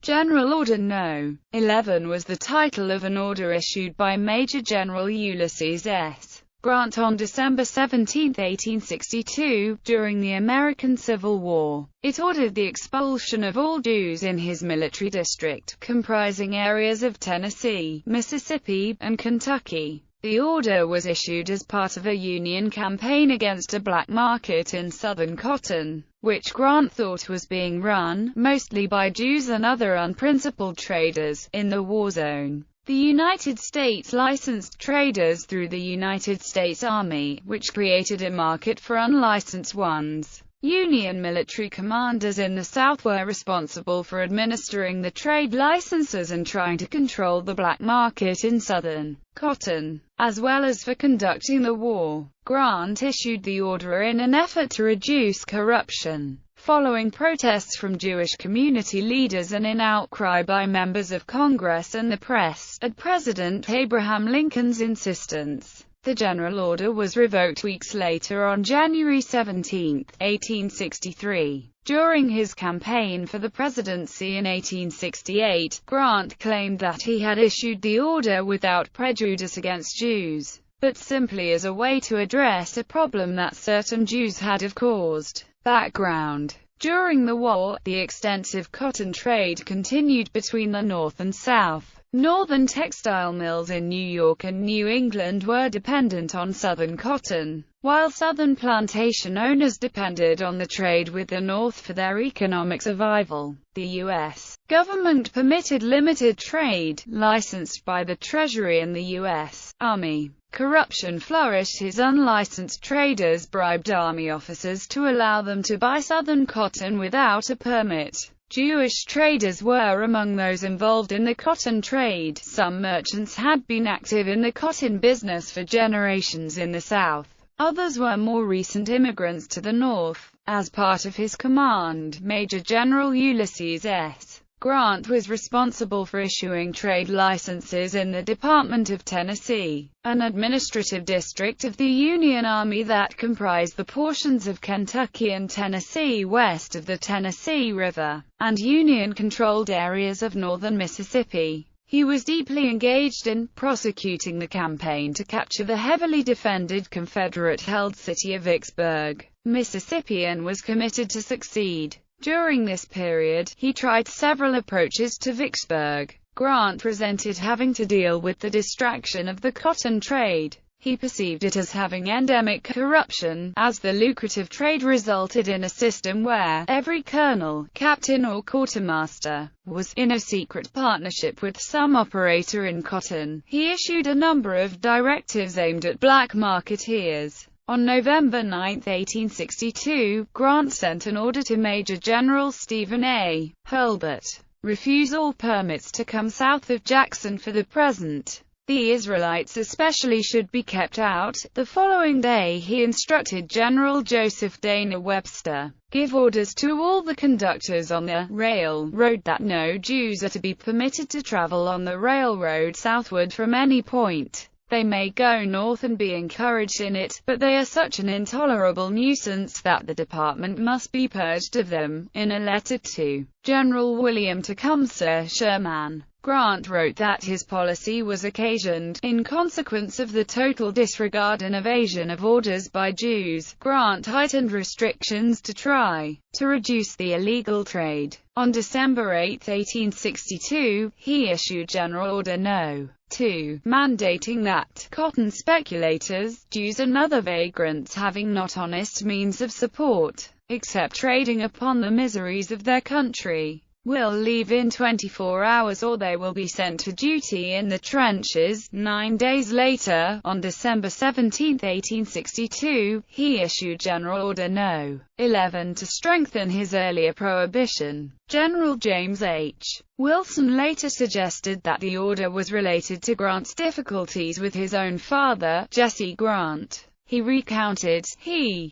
General Order No. 11 was the title of an order issued by Major General Ulysses S. Grant on December 17, 1862, during the American Civil War. It ordered the expulsion of all Jews in his military district, comprising areas of Tennessee, Mississippi, and Kentucky. The order was issued as part of a Union campaign against a black market in Southern cotton, which Grant thought was being run, mostly by Jews and other unprincipled traders, in the war zone. The United States licensed traders through the United States Army, which created a market for unlicensed ones. Union military commanders in the South were responsible for administering the trade licenses and trying to control the black market in Southern cotton, as well as for conducting the war. Grant issued the order in an effort to reduce corruption. Following protests from Jewish community leaders and in outcry by members of Congress and the press, at President Abraham Lincoln's insistence, the General Order was revoked weeks later on January 17, 1863. During his campaign for the presidency in 1868, Grant claimed that he had issued the order without prejudice against Jews, but simply as a way to address a problem that certain Jews had caused. Background: during the war, the extensive cotton trade continued between the North and South. Northern textile mills in New York and New England were dependent on Southern cotton, while Southern plantation owners depended on the trade with the North for their economic survival. The U.S. government permitted limited trade, licensed by the Treasury and the U.S. Army. Corruption flourished as unlicensed traders bribed Army officers to allow them to buy Southern cotton without a permit. Jewish traders were among those involved in the cotton trade. Some merchants had been active in the cotton business for generations in the South. Others were more recent immigrants to the North. As part of his command, Major General Ulysses S. Grant was responsible for issuing trade licenses in the Department of Tennessee, an administrative district of the Union Army that comprised the portions of Kentucky and Tennessee west of the Tennessee River, and Union-controlled areas of northern Mississippi. He was deeply engaged in prosecuting the campaign to capture the heavily defended Confederate-held city of Vicksburg, Mississippi, and was committed to succeed. During this period, he tried several approaches to Vicksburg. Grant resented having to deal with the distraction of the cotton trade. He perceived it as having endemic corruption, as the lucrative trade resulted in a system where every colonel, captain or quartermaster was in a secret partnership with some operator in cotton. He issued a number of directives aimed at black marketeers. On November 9, 1862, Grant sent an order to Major General Stephen A. Hurlbut: refuse all permits to come south of Jackson for the present. The Israelites especially should be kept out. The following day he instructed General Joseph Dana Webster: give orders to all the conductors on the railroad that no Jews are to be permitted to travel on the railroad southward from any point. They may go north and be encouraged in it, but they are such an intolerable nuisance that the department must be purged of them. In a letter to General William Tecumseh Sherman, Grant wrote that his policy was occasioned, in consequence of the total disregard and evasion of orders by Jews. Grant heightened restrictions to try to reduce the illegal trade. On December 8, 1862, he issued General Order No. 2, mandating that cotton speculators, Jews and other vagrants having not honest means of support, except trading upon the miseries of their country, will leave in 24 hours or they will be sent to duty in the trenches. 9 days later, on December 17, 1862, he issued General Order No. 11 to strengthen his earlier prohibition. General James H. Wilson later suggested that the order was related to Grant's difficulties with his own father, Jesse Grant. He recounted,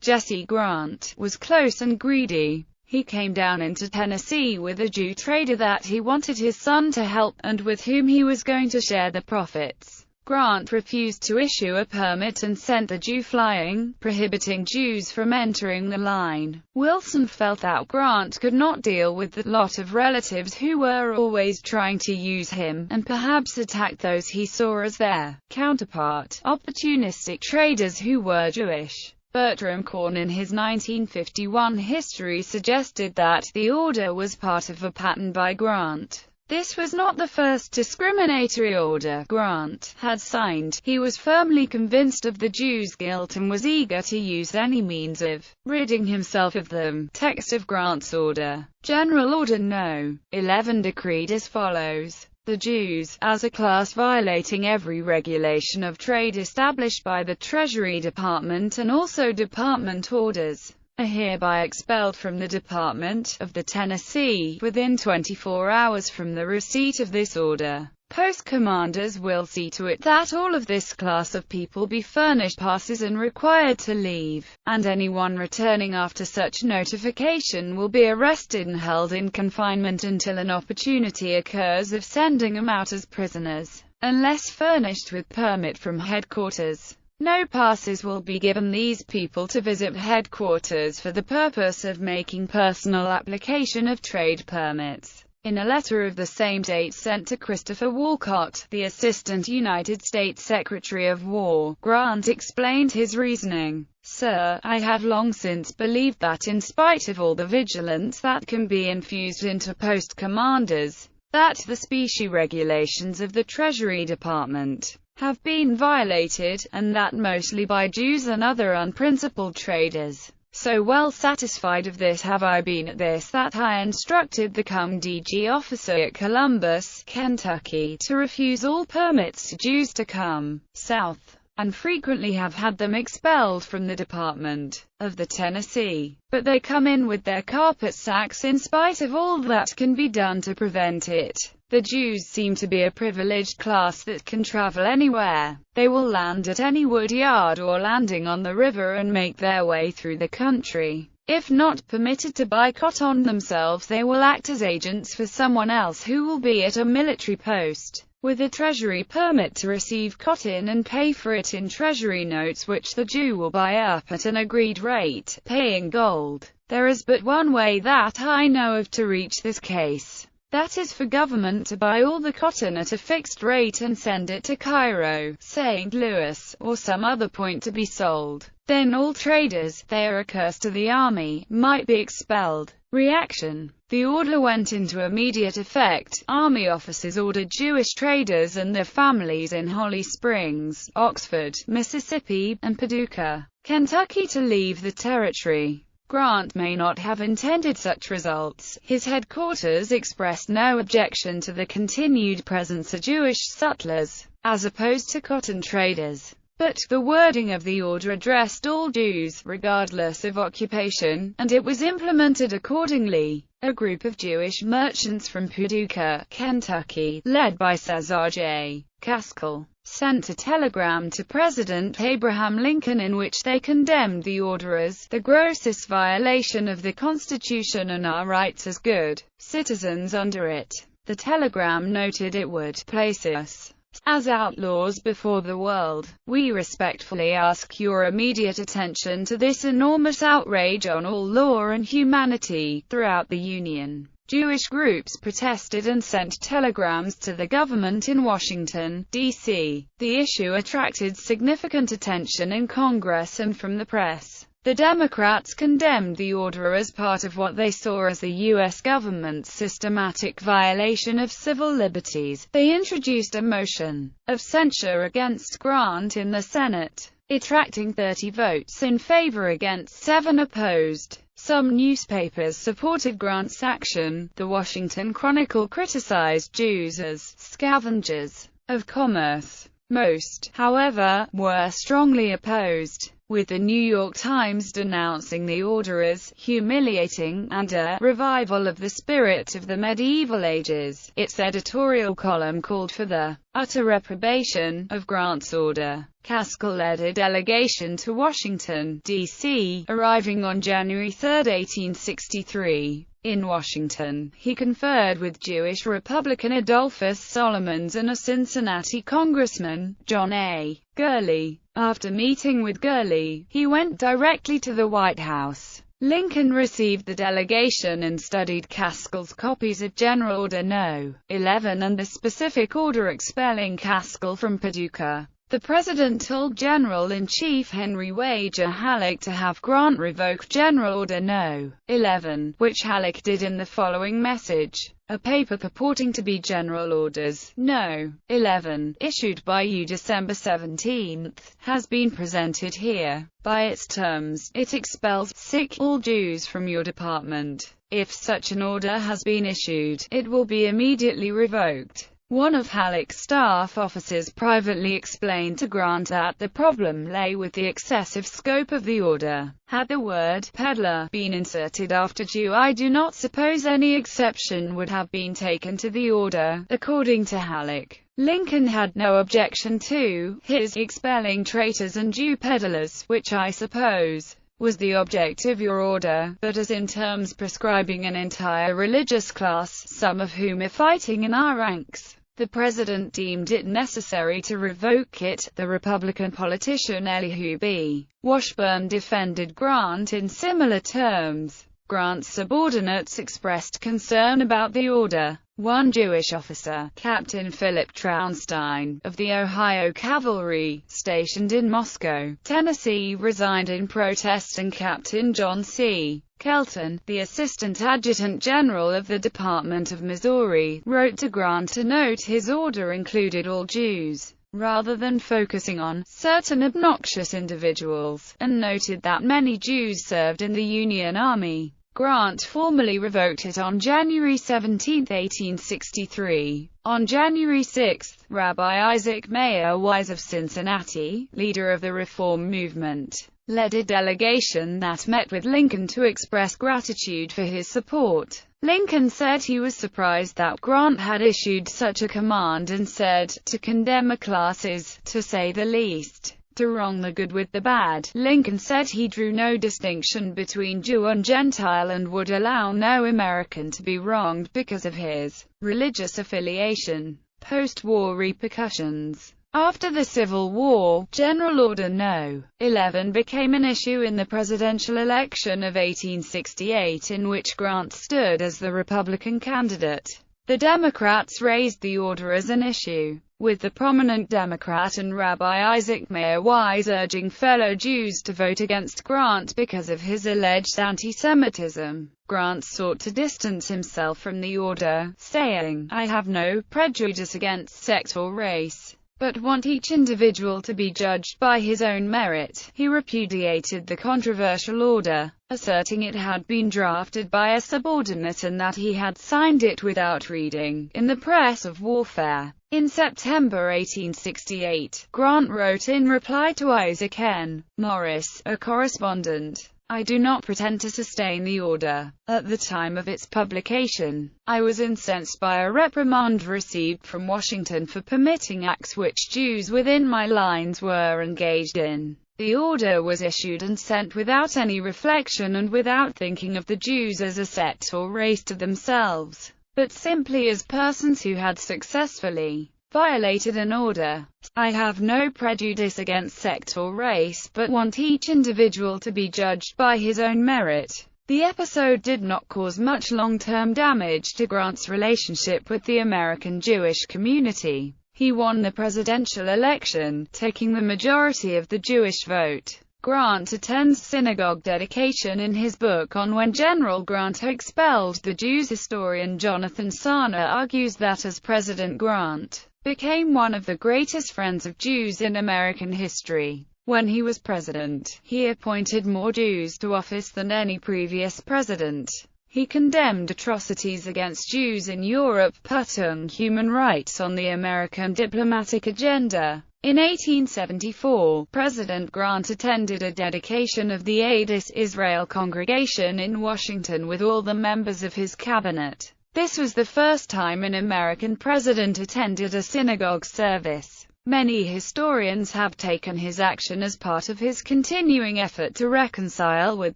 Jesse Grant, was close and greedy. He came down into Tennessee with a Jew trader that he wanted his son to help, and with whom he was going to share the profits. Grant refused to issue a permit and sent the Jew flying, prohibiting Jews from entering the line. Wilson felt that Grant could not deal with the lot of relatives who were always trying to use him, and perhaps attack those he saw as their counterpart, opportunistic traders who were Jewish. Bertram Korn in his 1951 history suggested that the order was part of a pattern by Grant. This was not the first discriminatory order Grant had signed. He was firmly convinced of the Jews' guilt and was eager to use any means of ridding himself of them. Text of Grant's order. General Order No. 11 decreed as follows. The Jews, as a class violating every regulation of trade established by the Treasury Department and also department orders, are hereby expelled from the Department of the Tennessee within 24 hours from the receipt of this order. Post commanders will see to it that all of this class of people be furnished passes and required to leave, and anyone returning after such notification will be arrested and held in confinement until an opportunity occurs of sending them out as prisoners, unless furnished with permit from headquarters. No passes will be given these people to visit headquarters for the purpose of making personal application of trade permits. In a letter of the same date sent to Christopher Walcott, the Assistant United States Secretary of War, Grant explained his reasoning. Sir, I have long since believed that in spite of all the vigilance that can be infused into post commanders, that the specie regulations of the Treasury Department have been violated, and that mostly by Jews and other unprincipled traders. So well satisfied of this have I been at this that I instructed the DG officer at Columbus, Kentucky, to refuse all permits to Jews to come south, and frequently have had them expelled from the Department of the Tennessee. But they come in with their carpet sacks in spite of all that can be done to prevent it. The Jews seem to be a privileged class that can travel anywhere. They will land at any wood yard or landing on the river and make their way through the country. If not permitted to buy cotton themselves, they will act as agents for someone else who will be at a military post with a treasury permit to receive cotton and pay for it in treasury notes, which the Jew will buy up at an agreed rate, paying gold. There is but one way that I know of to reach this case. That is for government to buy all the cotton at a fixed rate and send it to Cairo, St. Louis, or some other point to be sold. Then all traders, they are a curse to the army, might be expelled. Reaction. The order went into immediate effect. Army officers ordered Jewish traders and their families in Holly Springs, Oxford, Mississippi, and Paducah, Kentucky to leave the territory. Grant may not have intended such results. His headquarters expressed no objection to the continued presence of Jewish sutlers, as opposed to cotton traders. But the wording of the order addressed all Jews, regardless of occupation, and it was implemented accordingly. A group of Jewish merchants from Paducah, Kentucky, led by Cesar J. Caskell, sent a telegram to President Abraham Lincoln in which they condemned the order as the grossest violation of the Constitution and our rights as good citizens under it. The telegram noted it would place us as outlaws before the world. We respectfully ask your immediate attention to this enormous outrage on all law and humanity throughout the Union. Jewish groups protested and sent telegrams to the government in Washington, D.C. The issue attracted significant attention in Congress and from the press. The Democrats condemned the order as part of what they saw as the U.S. government's systematic violation of civil liberties. They introduced a motion of censure against Grant in the Senate, attracting 30 votes in favor against 7 opposed. Some newspapers supported Grant's action. The Washington Chronicle criticized Jews as scavengers of commerce. Most, however, were strongly opposed. with the New York Times denouncing the order as humiliating and a revival of the spirit of the medieval ages. Its editorial column called for the utter reprobation of Grant's order. Gaskell led a delegation to Washington, D.C., arriving on January 3, 1863. In Washington, he conferred with Jewish Republican Adolphus Solomons and a Cincinnati Congressman, John A. Gurley. After meeting with Gurley, he went directly to the White House. Lincoln received the delegation and studied Gaskell's copies of General Order No. 11 and the specific order expelling Gaskell from Paducah. The President told General-in-Chief Henry Wager Halleck to have Grant revoke General Order No. 11, which Halleck did in the following message. A paper purporting to be General Orders No. 11, issued by you December 17, has been presented here. By its terms, it expels all Jews from your department. If such an order has been issued, it will be immediately revoked. One of Halleck's staff officers privately explained to Grant that the problem lay with the excessive scope of the order. Had the word peddler been inserted after Jew, I do not suppose any exception would have been taken to the order. According to Halleck, Lincoln had no objection to his expelling traitors and Jew peddlers, which I suppose was the object of your order, but as in terms prescribing an entire religious class, some of whom are fighting in our ranks, the President deemed it necessary to revoke it. The Republican politician Elihu B. Washburn defended Grant in similar terms. Grant's subordinates expressed concern about the order. One Jewish officer, Captain Philip Traunstein, of the Ohio Cavalry, stationed in Moscow, Tennessee, resigned in protest, and Captain John C. Kelton, the Assistant Adjutant General of the Department of Missouri, wrote to Grant to note his order included all Jews, rather than focusing on certain obnoxious individuals, and noted that many Jews served in the Union Army. Grant formally revoked it on January 17, 1863. On January 6, Rabbi Isaac Mayer Wise of Cincinnati, leader of the Reform movement, led a delegation that met with Lincoln to express gratitude for his support. Lincoln said he was surprised that Grant had issued such a command and said, "To condemn a class is, to say the least, to wrong the good with the bad." Lincoln said he drew no distinction between Jew and Gentile and would allow no American to be wronged because of his religious affiliation. Post-war repercussions. After the Civil War, General Order No. 11 became an issue in the presidential election of 1868, in which Grant stood as the Republican candidate. The Democrats raised the order as an issue, with the prominent Democrat and Rabbi Isaac Mayer Wise urging fellow Jews to vote against Grant because of his alleged anti-Semitism. Grant sought to distance himself from the order, saying, "I have no prejudice against sect or race, but want each individual to be judged by his own merit." He repudiated the controversial order, asserting it had been drafted by a subordinate and that he had signed it without reading in the press of warfare. In September 1868, Grant wrote in reply to Isaac N. Morris, a correspondent, "I do not pretend to sustain the order. At the time of its publication, I was incensed by a reprimand received from Washington for permitting acts which Jews within my lines were engaged in. The order was issued and sent without any reflection and without thinking of the Jews as a sect or race to themselves, but simply as persons who had successfully violated an order. I have no prejudice against sect or race, but want each individual to be judged by his own merit." The episode did not cause much long-term damage to Grant's relationship with the American Jewish community. He won the presidential election, taking the majority of the Jewish vote. Grant attends synagogue dedication. In his book on When General Grant Expelled the Jews, historian Jonathan Sarna argues that as President, Grant became one of the greatest friends of Jews in American history. When he was president, he appointed more Jews to office than any previous president. He condemned atrocities against Jews in Europe, putting human rights on the American diplomatic agenda. In 1874, President Grant attended a dedication of the Adas Israel congregation in Washington with all the members of his cabinet. This was the first time an American president attended a synagogue service. Many historians have taken his action as part of his continuing effort to reconcile with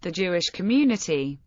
the Jewish community.